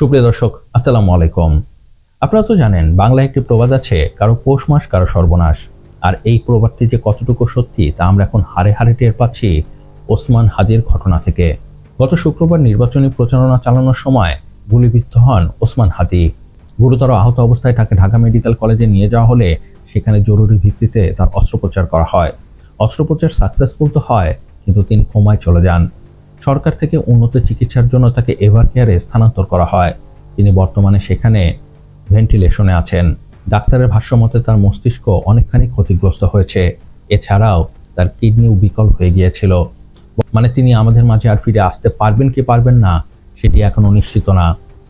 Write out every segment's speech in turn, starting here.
সুপ্রিয় দর্শক, আসসালামু আলাইকুম। আপনারা তো জানেন, বাংলায় একটি প্রবাদ আছে, কারো পৌষ মাস কারো সর্বনাশ। আর এই প্রবাদটি যে কতটুকু সত্যি তা আমরা এখন হাড়ে হাড়ে টের পাচ্ছি ওসমান হাদির ঘটনা থেকে। গত শুক্রবার নির্বাচনী প্রচারণা চালানোর সময় গুলিবিদ্ধ হন ওসমান হাদি। গুরুতর আহত অবস্থায় তাকে ঢাকা মেডিকেল কলেজে নিয়ে যাওয়া হলে সেখানে জরুরি ভিত্তিতে তার অস্ত্রোপচার করা হয়। অস্ত্রোপচার সাকসেসফুল তো হয়, কিন্তু তিনি কোমায় চলে যান। সরকার থেকে উন্নত চিকিৎসার জন্য তাকে এভার কেয়ারে স্থানান্তর করা হয়। তিনি বর্তমানে সেখানে ভেন্টিলেশনে আছেন। ডাক্তারের ভাষ্যমতে তার মস্তিষ্ক অনেকখানি ক্ষতিগ্রস্ত হয়েছে। এছাড়াও তার কিডনিও বিকল হয়ে গিয়েছিল। মানে তিনি আমাদের মাঝে আর ফিরে আসতে পারবেন কি পারবেন না সেটি এখনো নিশ্চিত না।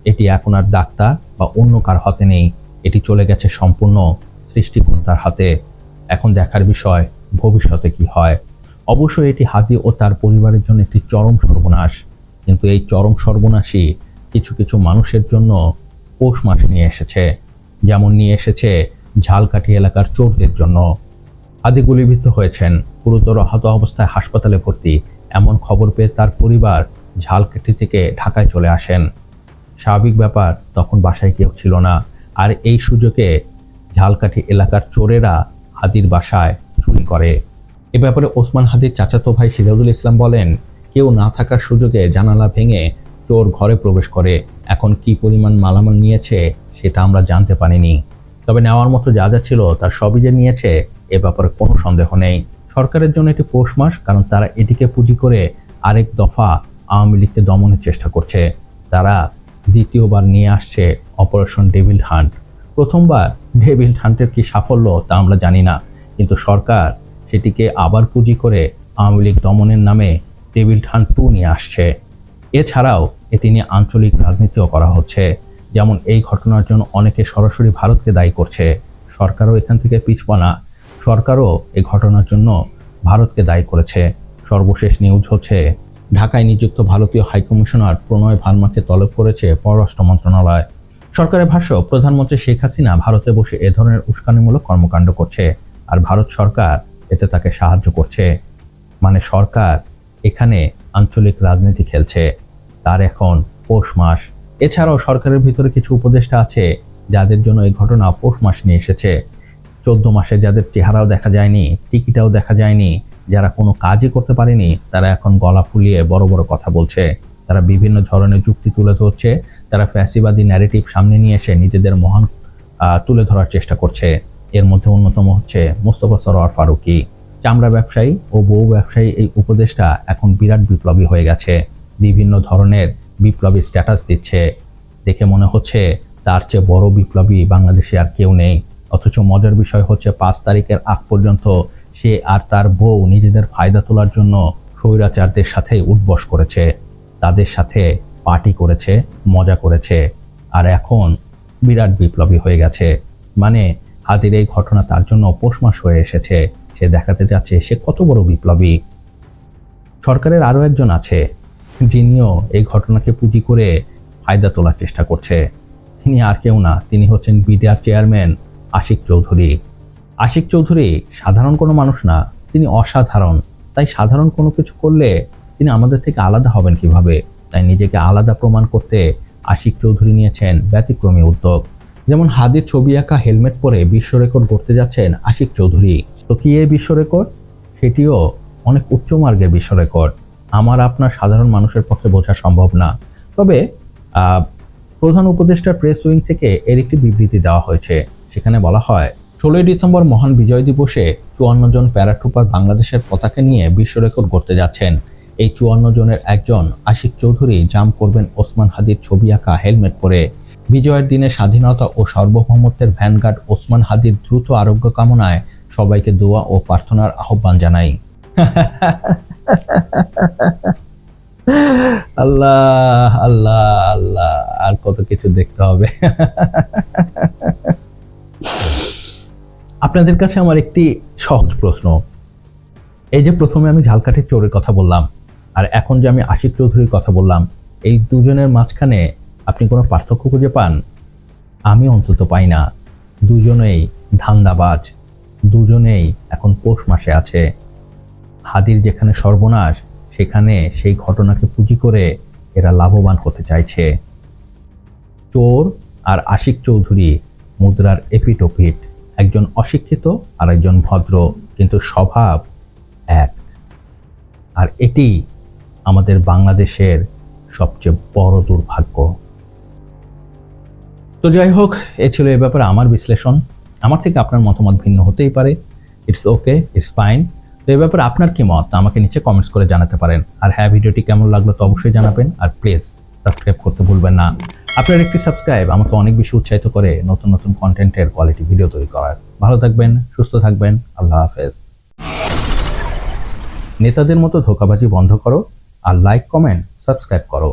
এটি এখন আর ডাক্তার বা অন্য কার হাতে নেই, এটি চলে গেছে সম্পূর্ণ সৃষ্টিকর্তার হাতে। এখন দেখার বিষয় ভবিষ্যতে কি হয়। অবশ্যই এটি হাদি ও তার পরিবারের জন্য একটি চরম সর্বনাশ, কিন্তু এই চরম সর্বনাশই কিছু কিছু মানুষের জন্য পৌষ মাস নিয়ে এসেছে, যেমন নিয়ে এসেছে ঝালকাঠি এলাকার চোরদের জন্য। হাদি গুলিবিদ্ধ হয়েছেন, গুরুতর আহত অবস্থায় হাসপাতালে ভর্তি। এমন খবর পেয়ে তার পরিবার ঝালকাঠি থেকে ঢাকায় চলে আসেন। স্বাভাবিক ব্যাপার, তখন বাসায় কেউ ছিল না। আর এই সুযোগে ঝালকাঠি এলাকার চোরেরা হাদির বাসায় চুরি করে। এ ব্যাপারে ওসমান হাদির চাচাতো ভাই সিরাজুল ইসলাম বলেন, কেউ না থাকার সুযোগে জানালা ভেঙে চোর ঘরে প্রবেশ করে। এখন কি পরিমাণ মালামাল নিয়েছে সেটা আমরা জানতে পারিনি, তবে নেওয়ার মতো যা যা ছিল তার সবই যে নিয়েছে এ ব্যাপারে কোনো সন্দেহ নেই। সরকারের জন্য এটি পৌষ মাস, কারণ তারা এটিকে পুঁজি করে আরেক দফা আওয়ামী লীগকে দমনের চেষ্টা করছে। তারা দ্বিতীয়বার নিয়ে আসছে অপারেশন ডেভিল হান্ট। প্রথমবার ডেভিল হান্টের কি সাফল্য তা আমরা জানি না, কিন্তু সরকার সেটিকে আবার পুঁজি করে আওয়ামী লীগ দমনের নামে ডেভিল হান্ট 2 নিয়ে আসছে। এছাড়াও এটি নিয়ে আঞ্চলিক রাজনীতিও করা হচ্ছে। যেমন এই ঘটনার জন্য অনেকে সরাসরি ভারতকে দায়ী করছে। সরকারও এখান থেকে পিছপা, সরকারও এই ঘটনার জন্য ভারতকে দায়ী করেছে। সর্বশেষ নিউজ হচ্ছে, ঢাকায় নিযুক্ত ভারতীয় হাইকমিশনার প্রণয় ভার্মাকে তলব করেছে পররাষ্ট্র মন্ত্রণালয়। সরকারের ভাষ্য, প্রধানমন্ত্রী শেখ হাসিনা ভারতে বসে এ ধরনের উস্কানিমূলক কর্মকাণ্ড করছে, আর ভারত সরকার এতে তাকে সাহায্য করছে। মানে সরকার এখানে আঞ্চলিক রাজনীতি খেলছে। তার এখন পৌষ মাস। এছাড়াও সরকারের ভিতরে কিছু উপদেষ্টা আছে যাদের জন্য এই ঘটনা পৌষ মাস নিয়ে এসেছে। 14 মাসে যাদের চেহারাও দেখা যায়নি, টিকিটাও দেখা যায়নি, যারা কোনো কাজই করতে পারেনি, তারা এখন গলা ফুলিয়ে বড় বড় কথা বলছে। তারা বিভিন্ন ধরনের যুক্তি তুলে ধরছে। তারা ফ্যাসিবাদী ন্যারেটিভ সামনে নিয়ে এসে নিজেদের মহান তুলে ধরার চেষ্টা করছে। এর মধ্যে অন্যতম হচ্ছে মোস্তফা সরোয়ার ফারুকী। চামড়া ব্যবসায়ী ও বউ ব্যবসায়ী এই উপদেষ্টা এখন বিরাট বিপ্লবী হয়ে গেছে। বিভিন্ন ধরনের বিপ্লবী স্ট্যাটাস দিচ্ছে। দেখে মনে হচ্ছে তার চেয়ে বড় বিপ্লবী বাংলাদেশে আর কেউ নেই। অথচ মজার বিষয় হচ্ছে 5 তারিখের আগ পর্যন্ত সে আর তার বউ নিজেদের ফায়দা তোলার জন্য স্বৈরাচারদের সাথে উঠবস করেছে, তাদের সাথে পার্টি করেছে, মজা করেছে। আর এখন বিরাট বিপ্লবী হয়ে গেছে। মানে হাদির এই ঘটনা তার জন্য পৌষ মাস হয়ে এসেছে। সে দেখাতে যাচ্ছে সে কত বড় বিপ্লবী। সরকারের আরও একজন আছে যিনিও এই ঘটনাকে পুঁজি করে ফায়দা তোলার চেষ্টা করছে। তিনি আর কেউ না, তিনি হচ্ছেন বিডিআর চেয়ারম্যান আশিক চৌধুরী। আশিক চৌধুরী সাধারণ কোনো মানুষ না, তিনি অসাধারণ। তাই সাধারণ কোনো কিছু করলে তিনি আমাদের থেকে আলাদা হবেন কিভাবে? তাই নিজেকে আলাদা প্রমাণ করতে আশিক চৌধুরী নিয়েছেন ব্যতিক্রমী উদ্যোগ। যেমন হাদির ছবি আঁকা হেলমেট পরে বিশ্ব রেকর্ড গড়তে যাচ্ছেন আশিক চৌধুরী। তো কি এই বিশ্ব রেকর্ড? সেটিও অনেক উচ্চ মার্গের বিশ্ব রেকর্ড। আমার আপনার সাধারণ মানুষের পক্ষে বোঝা সম্ভব না। তবে প্রধান উপদেষ্টার প্রেস উইং থেকে এর একটি বিবৃতি দেওয়া হয়েছে। সেখানে বলা হয়, 16 ডিসেম্বর মহান বিজয় দিবসে 54 জন প্যারাট্রুপার বাংলাদেশের পতাকা নিয়ে বিশ্ব রেকর্ড গড়তে যাচ্ছেন। এই 54 জনের একজন আশিক চৌধুরী জাম্প করবেন ওসমান হাদির ছবি আঁকা হেলমেট পরে। বিজয়ের দিনে স্বাধীনতা ও সার্বভৌমত্বের ভ্যানগার্ড ওসমান হাদির দ্রুত আরোগ্য কামনায় সবাইকে দোয়া ও প্রার্থনার আহ্বান জানাই। আল্লাহ আল্লাহ আল্লাহ, আর কত কিছু দেখতে হবে। আপনাদের কাছে আমার একটি সহজ প্রশ্ন। এই যে প্রথমে আমি ঝালকাঠির চোরের কথা বললাম, আর এখন যে আমি আশিক চৌধুরীর কথা বললাম, এই দুজনের মাঝখানে আপনি কোনো পার্থক্য খুঁজে পান? আমি অন্তত পাই না। দুজনেই ধান্দাবাজ, দুজনেই এখন পৌষ মাসে আছে। হাদির যেখানে সর্বনাশ, সেখানে সেই ঘটনাকে পুঁজি করে এরা লাভবান হতে চাইছে। চোর আর আশিক চৌধুরী মুদ্রার এপিটোপিট, একজন অশিক্ষিত আর একজন ভদ্র, কিন্তু স্বভাব এক। আর এটি আমাদের বাংলাদেশের সবচেয়ে বড় দুর্ভাগ্য। তো যাই হোক, এ ছিল এ ব্যাপারে আমার বিশ্লেষণ। আমার থেকে আপনার মতামত ভিন্ন হতেই পারে, ইটস ওকে, ইটস ফাইন। তো এ ব্যাপারে আপনার কি মত আমাকে নিচে কমেন্টস করে জানাতে পারেন। আর হ্যাঁ, ভিডিওটি কেমন লাগলো তো অবশ্যই জানাবেন। আর প্লিজ সাবস্ক্রাইব করতে ভুলবেন না। আপনার একটি সাবস্ক্রাইব আমাকে অনেক বেশি উৎসাহিত করে নতুন নতুন কন্টেন্টের কোয়ালিটি ভিডিও তৈরি করার। ভালো থাকবেন, সুস্থ থাকবেন, আল্লাহ হাফেজ। নেতাদের মতো ধোঁকাবাজি বন্ধ করো আর লাইক, কমেন্ট, সাবস্ক্রাইব করো।